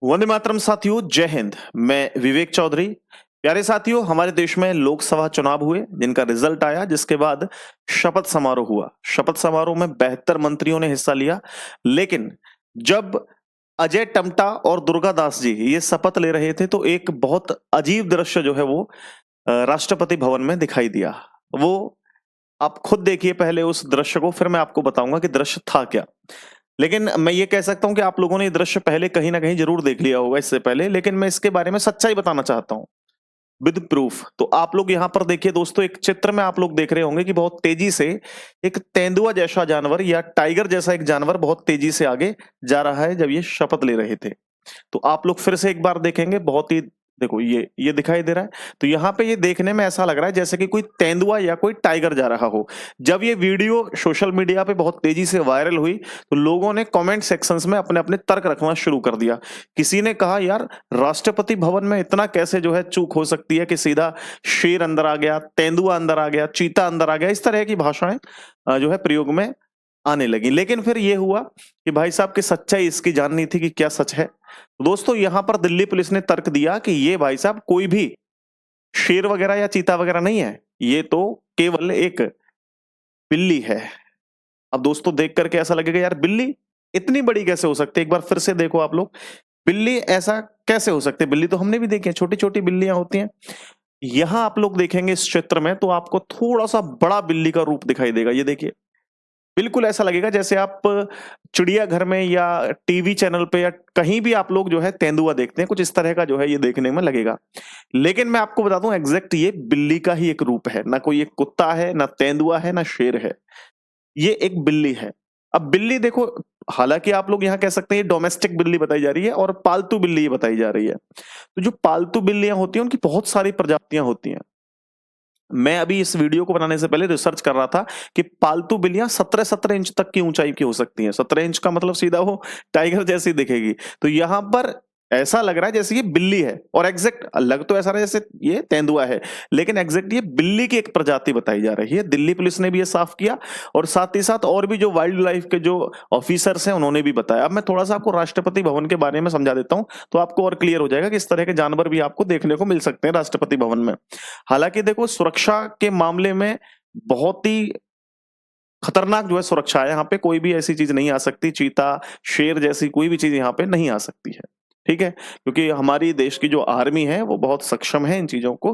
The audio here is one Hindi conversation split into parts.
वंदे मातरम साथियों, जय हिंद। मैं विवेक चौधरी। प्यारे साथियों, हमारे देश में लोकसभा चुनाव हुए जिनका रिजल्ट आया, जिसके बाद शपथ समारोह हुआ। शपथ समारोह में 72 मंत्रियों ने हिस्सा लिया। लेकिन जब अजय टम्टा और दुर्गा दास जी ये शपथ ले रहे थे तो एक बहुत अजीब दृश्य जो है वो राष्ट्रपति भवन में दिखाई दिया। वो आप खुद देखिए पहले उस दृश्य को, फिर मैं आपको बताऊंगा कि दृश्य था क्या। लेकिन मैं ये कह सकता हूं कि आप लोगों ने ये दृश्य पहले कहीं ना कहीं जरूर देख लिया होगा इससे पहले, लेकिन मैं इसके बारे में सच्चाई बताना चाहता हूं विद प्रूफ। तो आप लोग यहां पर देखिए दोस्तों, एक चित्र में आप लोग देख रहे होंगे कि बहुत तेजी से एक तेंदुआ जैसा जानवर या टाइगर जैसा एक जानवर बहुत तेजी से आगे जा रहा है जब ये शपथ ले रहे थे। तो आप लोग फिर से एक बार देखेंगे, बहुत ही देखो ये दिखाई दे रहा है। तो यहाँ पे ये देखने में ऐसा लग रहा है जैसे कि कोई तेंदुआ या कोई टाइगर जा रहा हो। जब ये वीडियो सोशल मीडिया पे बहुत तेजी से वायरल हुई तो लोगों ने कमेंट सेक्शंस में अपने अपने तर्क रखना शुरू कर दिया। किसी ने कहा, यार राष्ट्रपति भवन में इतना कैसे जो है चूक हो सकती है कि सीधा शेर अंदर आ गया, तेंदुआ अंदर आ गया, चीता अंदर आ गया। इस तरह की भाषाएं जो है प्रयोग में आने लगी। लेकिन फिर ये हुआ कि भाई साहब की सच्चाई इसकी जाननी थी कि क्या सच है। तो दोस्तों यहां पर दिल्ली पुलिस ने तर्क दिया कि ये भाई साहब कोई भी शेर वगैरह या चीता वगैरह नहीं है, ये तो केवल एक बिल्ली है। अब दोस्तों देख करके ऐसा लगेगा, यार बिल्ली इतनी बड़ी कैसे हो सकती है। एक बार फिर से देखो आप लोग, बिल्ली ऐसा कैसे हो सकती है। बिल्ली तो हमने भी देखी है, छोटी छोटी बिल्लियां होती हैं। यहां आप लोग देखेंगे इस चित्र में तो आपको थोड़ा सा बड़ा बिल्ली का रूप दिखाई देगा। ये देखिए, बिल्कुल ऐसा लगेगा जैसे आप चिड़ियाघर में या टीवी चैनल पे या कहीं भी आप लोग जो है तेंदुआ देखते हैं, कुछ इस तरह का जो है ये देखने में लगेगा। लेकिन मैं आपको बता दूं, एग्जैक्ट ये बिल्ली का ही एक रूप है। ना कोई एक कुत्ता है, ना तेंदुआ है, ना शेर है, ये एक बिल्ली है। अब बिल्ली देखो, हालांकि आप लोग यहाँ कह सकते हैं ये डोमेस्टिक बिल्ली बताई जा रही है और पालतू बिल्ली ये बताई जा रही है। तो जो पालतू बिल्लियां होती हैं उनकी बहुत सारी प्रजातियां होती हैं। मैं अभी इस वीडियो को बनाने से पहले रिसर्च कर रहा था कि पालतू बिल्लियां 17-17 इंच तक की ऊंचाई की हो सकती हैं। 17 इंच का मतलब सीधा वो टाइगर जैसी दिखेगी। तो यहां पर ऐसा लग रहा है जैसे ये बिल्ली है, और एग्जैक्ट लग तो ऐसा रहा है जैसे ये तेंदुआ है, लेकिन एग्जैक्ट ये बिल्ली की एक प्रजाति बताई जा रही है। दिल्ली पुलिस ने भी ये साफ किया और साथ ही साथ और भी जो वाइल्ड लाइफ के जो ऑफिसर्स हैं उन्होंने भी बताया। अब मैं थोड़ा सा आपको राष्ट्रपति भवन के बारे में समझा देता हूं तो आपको और क्लियर हो जाएगा कि इस तरह के जानवर भी आपको देखने को मिल सकते हैं राष्ट्रपति भवन में। हालांकि देखो, सुरक्षा के मामले में बहुत ही खतरनाक जो है सुरक्षा है। यहाँ पे कोई भी ऐसी चीज नहीं आ सकती, चीता शेर जैसी कोई भी चीज यहाँ पे नहीं आ सकती है। ठीक है, क्योंकि हमारी देश की जो आर्मी है वो बहुत सक्षम है इन चीजों को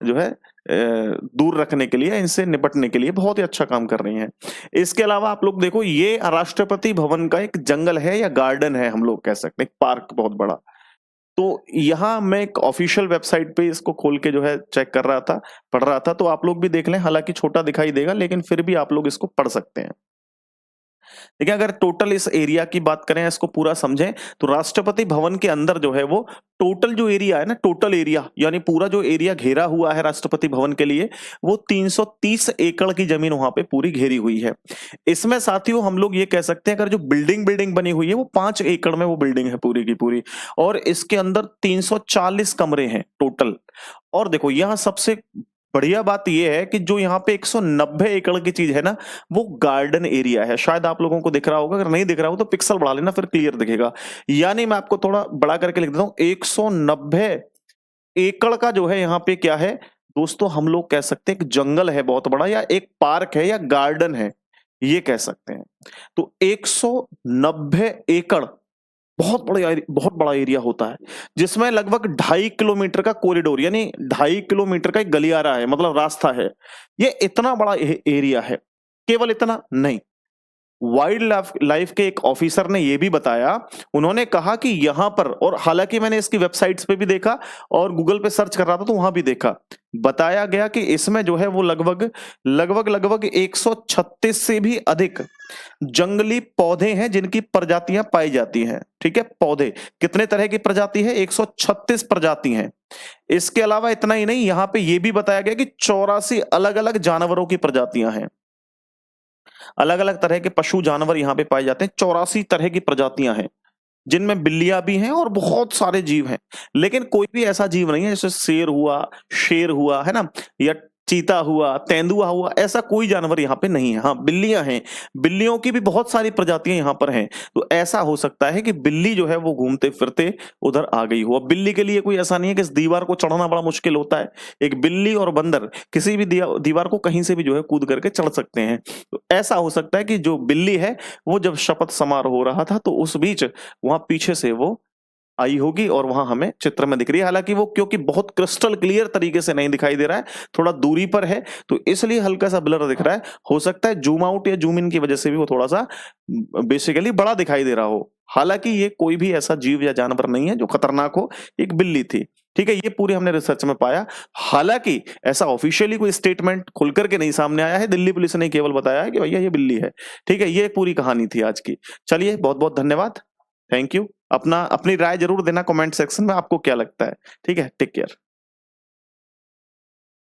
जो है दूर रखने के लिए, इनसे निपटने के लिए बहुत ही अच्छा काम कर रही है। इसके अलावा आप लोग देखो, ये राष्ट्रपति भवन का एक जंगल है या गार्डन है, हम लोग कह सकते हैं, एक पार्क बहुत बड़ा। तो यहाँ मैं एक ऑफिशियल वेबसाइट पे इसको खोल के जो है चेक कर रहा था, पढ़ रहा था। तो आप लोग भी देख लें, हालांकि छोटा दिखाई देगा लेकिन फिर भी आप लोग इसको पढ़ सकते हैं। देखिए, अगर टोटल इस एरिया की बात करें, इसको पूरा समझें, तो राष्ट्रपति भवन के अंदर जो है वो टोटल जो एरिया है ना, टोटल एरिया यानी पूरा जो एरिया घेरा हुआ है राष्ट्रपति भवन के लिए, वो 330 एकड़ की जमीन वहां पे पूरी घेरी हुई है। इसमें साथियों हम लोग ये कह सकते हैं, अगर जो बिल्डिंग बिल्डिंग बनी हुई है वो 5 एकड़ में वो बिल्डिंग है पूरी की पूरी, और इसके अंदर 340 कमरे हैं टोटल। और देखो, यहाँ सबसे बढ़िया बात यह है कि जो यहाँ पे 190 एकड़ की चीज है ना, वो गार्डन एरिया है। शायद आप लोगों को दिख रहा होगा, अगर नहीं दिख रहा हो तो पिक्सल बढ़ा लेना, फिर क्लियर दिखेगा। यानी मैं आपको थोड़ा बड़ा करके लिख देता हूं, 190 एकड़ का जो है यहाँ पे क्या है दोस्तों, हम लोग कह सकते हैं एक जंगल है बहुत बड़ा, या एक पार्क है या गार्डन है, ये कह सकते हैं। तो 190 एकड़ बहुत बड़ा एरिया होता है, जिसमें लगभग 2.5 किलोमीटर का कॉरिडोर यानी 2.5 किलोमीटर का एक गलियारा है, मतलब रास्ता है। ये इतना बड़ा एरिया है। केवल इतना नहीं, वाइल्ड लाइफ लाइफ के एक ऑफिसर ने यह भी बताया, उन्होंने कहा कि यहां पर, और हालांकि मैंने इसकी वेबसाइट्स पे भी देखा और गूगल पे सर्च कर रहा था तो वहां भी देखा, बताया गया कि इसमें जो है वो लगभग लगभग लगभग 136 से भी अधिक जंगली पौधे हैं जिनकी प्रजातियां पाई जाती हैं। ठीक है, पौधे कितने तरह की प्रजाति है, 136 प्रजाति हैं। इसके अलावा इतना ही नहीं, यहां पे यह भी बताया गया कि 84 अलग अलग जानवरों की प्रजातियां हैं। अलग अलग तरह के पशु जानवर यहाँ पे पाए जाते हैं, 84 तरह की प्रजातियां हैं, जिनमें बिल्लियां भी हैं और बहुत सारे जीव हैं। लेकिन कोई भी ऐसा जीव नहीं है जैसे शेर हुआ, है ना, या चीता हुआ, तेंदुआ हुआ, ऐसा कोई जानवर यहाँ पे नहीं है। हाँ, बिल्लियां हैं, बिल्लियों की भी बहुत सारी प्रजातियां यहाँ पर हैं। तो ऐसा हो सकता है कि बिल्ली जो है वो घूमते फिरते उधर आ गई हो। अब बिल्ली के लिए कोई ऐसा नहीं है कि इस दीवार को चढ़ना बड़ा मुश्किल होता है। एक बिल्ली और बंदर किसी भी दीवार को कहीं से भी जो है कूद करके चढ़ सकते हैं। तो ऐसा हो सकता है कि जो बिल्ली है वो जब शपथ समारोह हो रहा था तो उस बीच वहां पीछे से वो आई होगी और वहां हमें चित्र में दिख रही है। हालांकि वो क्योंकि बहुत क्रिस्टल क्लियर तरीके से नहीं दिखाई दे रहा है, थोड़ा दूरी पर है, तो इसलिए हल्का सा ब्लर दिख रहा है। हो सकता है जूम आउट या जूम इन की वजह से भी वो थोड़ा सा बेसिकली बड़ा दिखाई दे रहा हो। हालांकि ये कोई भी ऐसा जीव या जानवर नहीं है जो खतरनाक हो, एक बिल्ली थी। ठीक है, ये पूरी हमने रिसर्च में पाया। हालांकि ऐसा ऑफिशियली कोई स्टेटमेंट खुल करके नहीं सामने आया है, दिल्ली पुलिस ने केवल बताया है कि भैया ये बिल्ली है। ठीक है, ये पूरी कहानी थी आज की। चलिए, बहुत बहुत धन्यवाद, थैंक यू। अपनी राय जरूर देना कमेंट सेक्शन में, आपको क्या लगता है। ठीक है, टेक केयर।